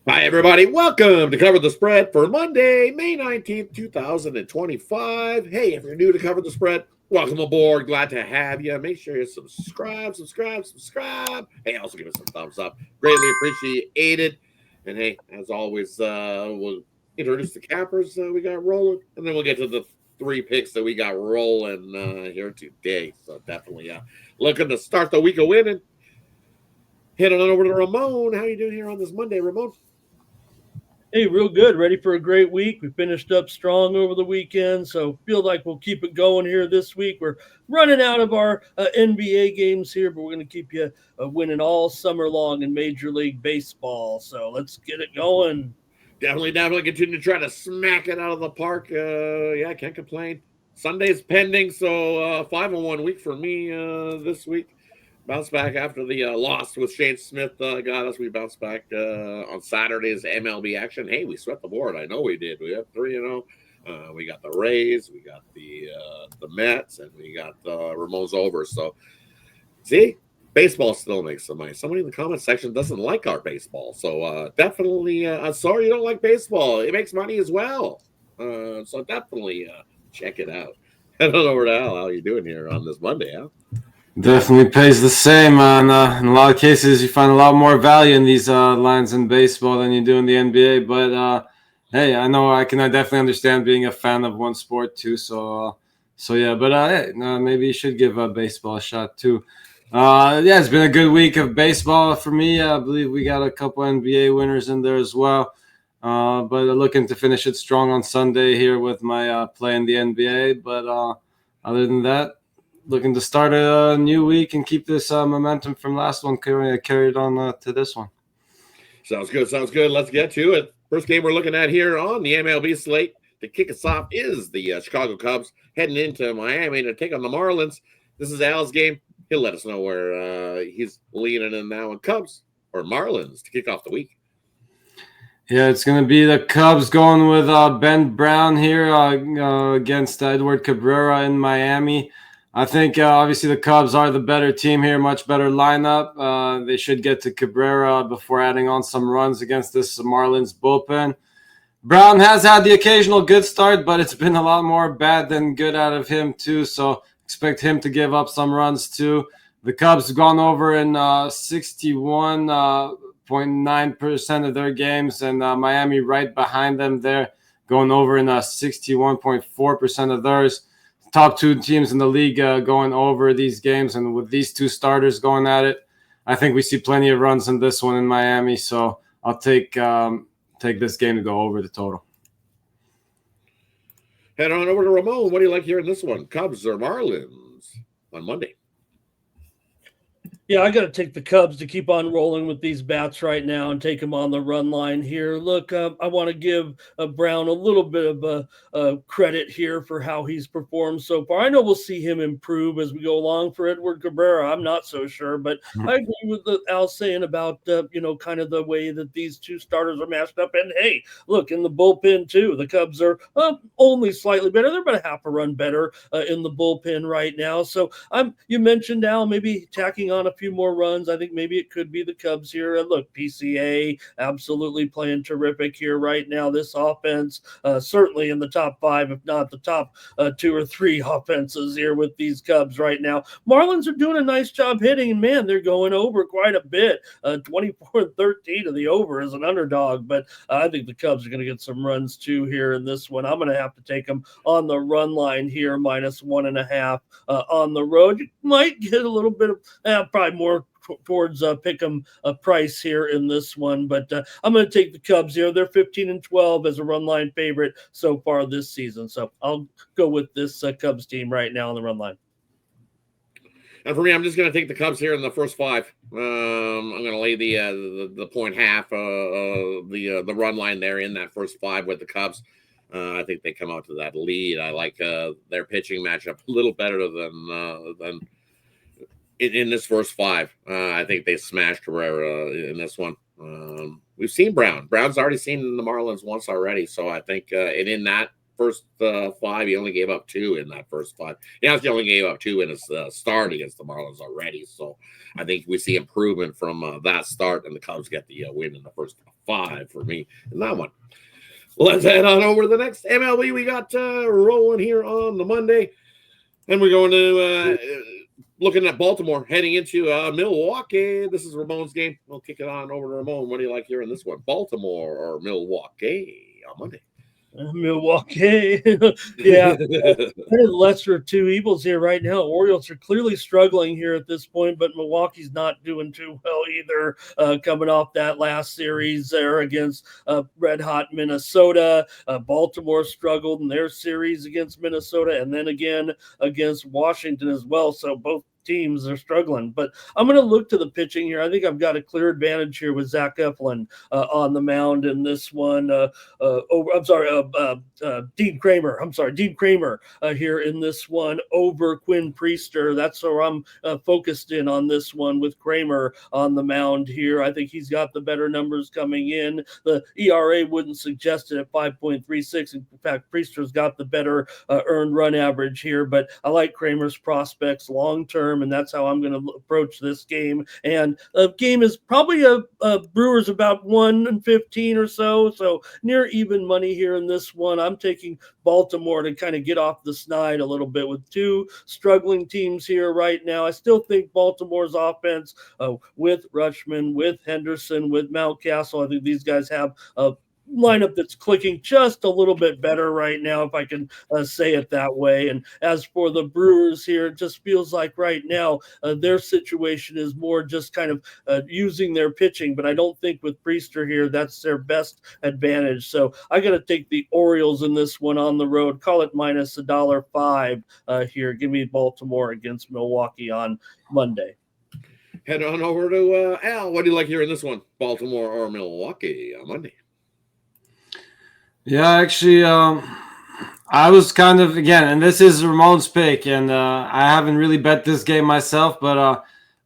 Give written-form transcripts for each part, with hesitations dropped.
Hi, everybody. Welcome to Cover the Spread for Monday, May 19th, 2025. Hey, if you're new to Cover the Spread, welcome aboard. Glad to have you. Make sure you subscribe. Hey, also give us some thumbs up. Greatly appreciated. And hey, as always, we'll introduce the cappers we got rolling, and then we'll get to the three picks that we got rolling here today. So definitely looking to start the week of winning. Head on over to Ramon. How you doing here on this Monday, Ramon? Hey, real good. Ready for a great week. We finished up strong over the weekend, so feel like we'll keep it going here this week. We're running out of our NBA games here, but we're going to keep you winning all summer long in Major League Baseball. So let's get it going. Definitely continue to try to smack it out of the park. Yeah, can't complain. Sunday's pending, so 5-1 week for me this week. Bounce back after the loss with Shane Smith got us. We bounced back on Saturday's MLB action. Hey, we swept the board. I know we did. We have 3-0. We got the Rays, we got the Mets, and we got Ramon's over. So, see, baseball still makes some money. Somebody in the comment section doesn't like our baseball. So definitely, I'm sorry you don't like baseball. It makes money as well. So definitely check it out. Head on over to Al. How you doing here on this Monday, Al? Definitely pays the same. In a lot of cases, you find a lot more value in these lines in baseball than you do in the NBA. But hey, I know I can definitely understand being a fan of one sport too. So yeah. But hey, maybe you should give baseball a shot too. Yeah, it's been a good week of baseball for me. I believe we got a couple NBA winners in there as well. But looking to finish it strong on Sunday here with my play in the NBA. But other than that, looking to start a new week and keep this momentum from last one carried on to this one. Sounds good. Sounds good. Let's get to it. First game we're looking at here on the MLB slate to kick us off is the Chicago Cubs heading into Miami to take on the Marlins. This is Al's game. He'll let us know where he's leaning in now. And Cubs or Marlins to kick off the week. Yeah, it's going to be the Cubs going with Ben Brown here against Edward Cabrera in Miami. I think obviously the Cubs are the better team here, much better lineup. They should get to Cabrera before adding on some runs against this Marlins bullpen. Brown has had the occasional good start, but it's been a lot more bad than good out of him too. So expect him to give up some runs too. The Cubs have gone over in 61.9% of their games, and Miami right behind them there, going over in 61.4% of theirs. Top two teams in the league going over these games, and with these two starters going at it, I think we see plenty of runs in this one in Miami. So I'll take this game to go over the total. Head on over to Ramon. What do you like here in this one? Cubs or Marlins on Monday? Yeah, I got to take the Cubs to keep on rolling with these bats right now and take them on the run line here. Look, I want to give Brown a little bit of credit here for how he's performed so far. I know we'll see him improve as we go along. For Edward Cabrera, I'm not so sure, but I agree with Al saying about kind of the way that these two starters are matched up. And hey, look, in the bullpen too, the Cubs are only slightly better. They're about a half a run better in the bullpen right now. So you mentioned, Al, maybe tacking on a few more runs. I think maybe it could be the Cubs here. And look, PCA absolutely playing terrific here right now. This offense certainly in the top five, if not the top 2 or 3 offenses here with these Cubs right now. Marlins are doing a nice job hitting, and man, they're going over quite a bit. 24-13 to the over as an underdog, but I think the Cubs are going to get some runs too here in this one. I'm going to have to take them on the run line here, -1.5 on the road. You might get a little bit of probably more towards pick'em price here in this one, but I'm going to take the Cubs here. They're 15-12 as a run line favorite so far this season, so I'll go with this Cubs team right now on the run line. And for me, I'm just going to take the Cubs here in the first 5. I'm going to lay the 0.5 the run line there in that first 5 with the Cubs. I think they come out to that lead. I like their pitching matchup a little better than in this first 5. I think they smashed Herrera in this one. We've seen Brown. Brown's already seen the Marlins once already, so I think and in that first 5. He only gave up 2 in that first 5. He actually only gave up 2 in his start against the Marlins already. So I think we see improvement from that start, and the Cubs get the win in the first 5 for me in that one. Let's head on over to the next MLB. We got rolling here on the Monday, and we're going to looking at Baltimore heading into Milwaukee. This is Ramon's game. We'll kick it on over to Ramon. What do you like here in this one? Baltimore or Milwaukee on Monday? Milwaukee. Yeah. Lesser of two evils here right now. Orioles are clearly struggling here at this point, but Milwaukee's not doing too well either, coming off that last series there against red hot Minnesota. Baltimore struggled in their series against Minnesota and then again against Washington as well. So both teams are struggling, but I'm going to look to the pitching here. I think I've got a clear advantage here with Zach Eflin on the mound in this one. Dean Kramer here in this one over Quinn Priester. That's where I'm focused in on this one with Kramer on the mound here. I think he's got the better numbers coming in. The ERA wouldn't suggest it at 5.36. In fact, Priester's got the better earned run average here, but I like Kramer's prospects long term, and that's how I'm going to approach this game. And the game is probably a Brewers about 1-15 or so near even money here in this one. I'm taking Baltimore to kind of get off the snide a little bit with two struggling teams here right now. I still think Baltimore's offense with Rutschman, with Henderson, with Mountcastle, I think these guys have a lineup that's clicking just a little bit better right now, if I can say it that way. And as for the Brewers here, it just feels like right now their situation is more just kind of using their pitching, but I don't think with Priester here that's their best advantage. So I got to take the Orioles in this one on the road. Call it minus $1.05 here. Give me Baltimore against Milwaukee on Monday. Head on over to Al. What do you like here in this one? Baltimore or Milwaukee on Monday? Yeah, actually, I was kind of, again, and this is Ramon's pick, and I haven't really bet this game myself, but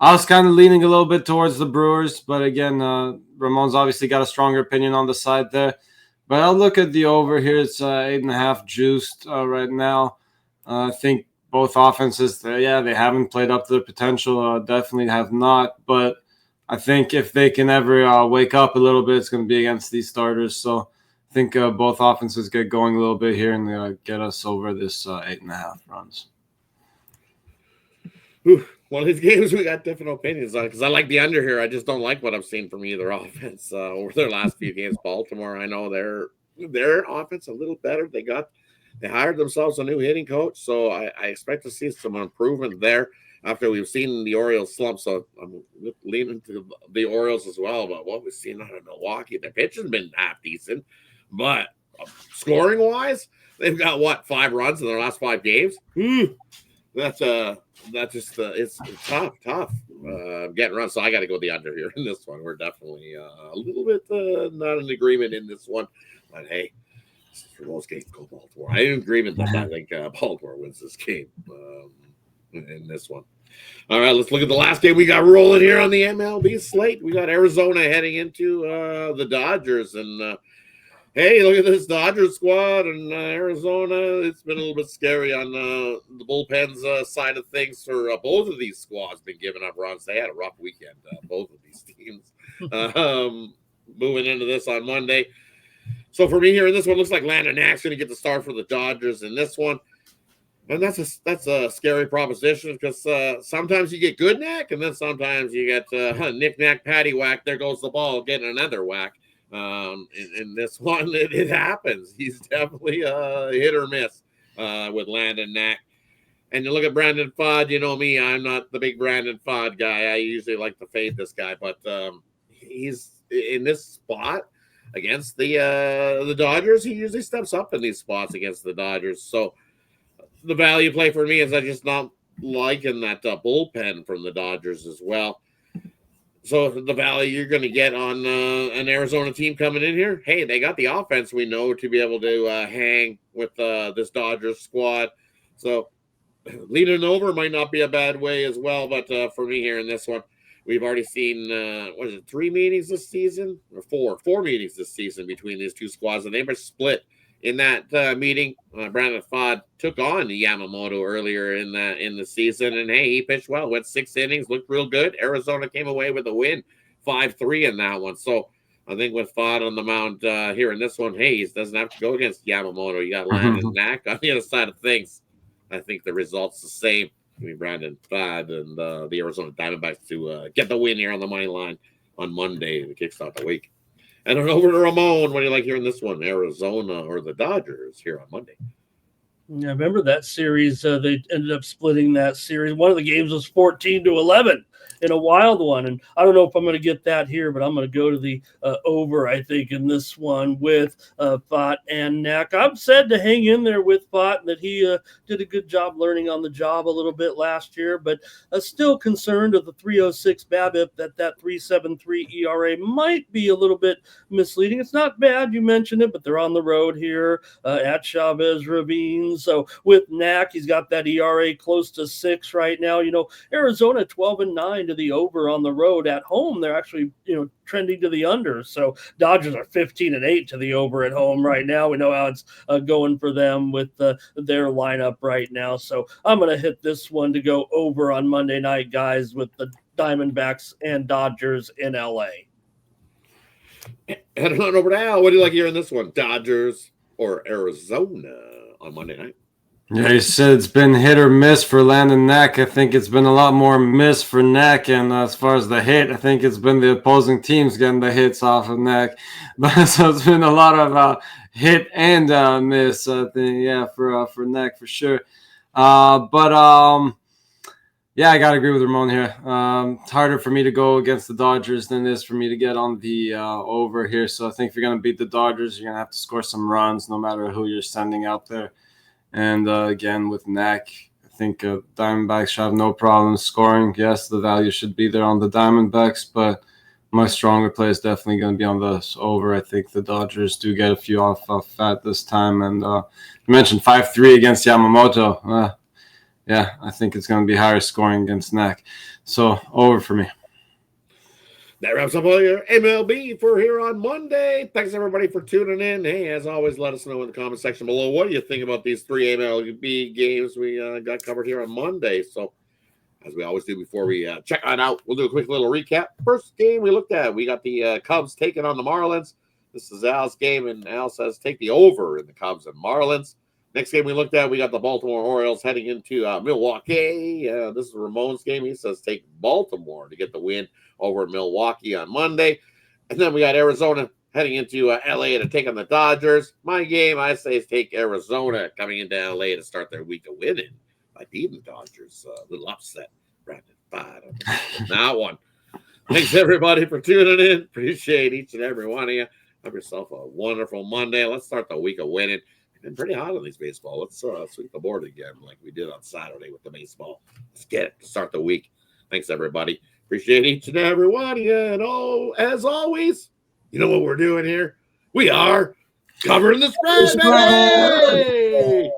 I was kind of leaning a little bit towards the Brewers. But again, Ramon's obviously got a stronger opinion on the side there. But I'll look at the over here. It's 8.5 juiced right now. I think both offenses, they haven't played up to their potential. Definitely have not. But I think if they can ever wake up a little bit, it's going to be against these starters. So I think both offenses get going a little bit here and get us over this 8.5 runs. One of these games we got different opinions on because I like the under here. I just don't like what I've seen from either offense over their last few games. Baltimore, I know their offense a little better. They hired themselves a new hitting coach, so I expect to see some improvement there after we've seen the Orioles slump. So I'm leaning to the Orioles as well. But what we've seen out of Milwaukee, their pitching's been half decent. But scoring wise, they've got 5 runs in their last 5 games. That's just it's tough getting runs. So I got to go the under here in this one. We're definitely a little bit not in agreement in this one. But hey, for most games, go Baltimore. I in agreement that I think Baltimore wins this game in this one. All right, let's look at the last game we got rolling here on the MLB slate. We got Arizona heading into the Dodgers, and hey, look at this Dodgers squad in Arizona. It's been a little bit scary on the bullpen's side of things for both of these squads. Been giving up runs. They had a rough weekend, both of these teams. Moving into this on Monday. So for me here in this one, looks like Landon Knack's going to get the start for the Dodgers in this one. And that's a scary proposition because sometimes you get good Knack, and then sometimes you get knick-knack, paddywhack. There goes the ball, getting another whack. In this one, it happens. He's definitely a hit or miss with Landon Knack. And you look at Brandon Pfaadt, you know me, I'm not the big Brandon Pfaadt guy. I usually like to fade this guy, but he's in this spot against the Dodgers. He usually steps up in these spots against the Dodgers. So the value play for me is I just not liking that bullpen from the Dodgers as well. So the value you're going to get on an Arizona team coming in here, hey, they got the offense we know to be able to hang with this Dodgers squad. So leading over might not be a bad way as well. But for me here in this one, we've already seen, 3 meetings this season? Or 4 meetings this season between these two squads. And they were split in that meeting, Brandon Fod took on Yamamoto earlier in the season, and hey, he pitched well. Went 6 innings, looked real good. Arizona came away with a win, 5-3 in that one. So I think with Fod on the mound here in this one, Hayes doesn't have to go against Yamamoto. You got Landon Knack on the other side of things. I think the result's the same. I mean, Brandon Fod and the Arizona Diamondbacks to get the win here on the money line on Monday to kickstart the week. And then over to Ramon. What do you like hearing this one? Arizona or the Dodgers here on Monday? Yeah, I remember that series. They ended up splitting that series. One of the games was 14-11 in a wild one. And I don't know if I'm going to get that here, but I'm going to go to the over, I think, in this one with Fott and Knack. I'm said to hang in there with Fott and that he did a good job learning on the job a little bit last year, but still concerned of the 3.06 BABIP that 3.73 ERA might be a little bit misleading. It's not bad, you mentioned it, but they're on the road here at Chavez Ravine. So with Knack, he's got that ERA close to 6 right now. You know, Arizona 12-9 to the over on the road. At home, they're actually, trending to the under. So Dodgers are 15-8 to the over at home right now. We know how it's going for them with their lineup right now. So I'm going to hit this one to go over on Monday night, guys, with the Diamondbacks and Dodgers in LA. Heading on over to Al. What do you like hearing this one? Dodgers or Arizona on Monday night? Yeah, you said it's been hit or miss for Landon Knack. I think it's been a lot more miss for Knack. And as far as the hit, I think it's been the opposing teams getting the hits off of Knack. But so it's been a lot of hit and miss, I think, yeah, for Knack for sure. Yeah, I got to agree with Ramon here. It's harder for me to go against the Dodgers than it is for me to get on the over here. So I think if you're going to beat the Dodgers, you're going to have to score some runs no matter who you're sending out there. And again, with Knack, I think Diamondbacks should have no problem scoring. Yes, the value should be there on the Diamondbacks, but my stronger play is definitely going to be on the over. I think the Dodgers do get a few off at this time. And you mentioned 5-3 against Yamamoto. Yeah, I think it's going to be higher scoring against Knack. So over for me. That wraps up all your MLB for here on Monday. Thanks, everybody, for tuning in. Hey, as always, let us know in the comment section below. What do you think about these 3 MLB games we got covered here on Monday? So, as we always do before we check on out, we'll do a quick little recap. First game we looked at, we got the Cubs taking on the Marlins. This is Al's game, and Al says take the over in the Cubs and Marlins. Next game we looked at, we got the Baltimore Orioles heading into Milwaukee. This is Ramon's game. He says take Baltimore to get the win over Milwaukee on Monday. And then we got Arizona heading into LA to take on the Dodgers. My game, I say, is take Arizona coming into LA to start their week of winning by beating the Dodgers. A little upset. Brandon Fod on that one. Thanks, everybody, for tuning in. Appreciate each and every one of you. Have yourself a wonderful Monday. Let's start the week of winning. Been pretty hot on these baseball. Let's sweep the board again like we did on Saturday with the baseball. Let's get it to start the week. Thanks, everybody. Appreciate each and every one of you. And as always, you know what we're doing here? We are covering the spread, baby!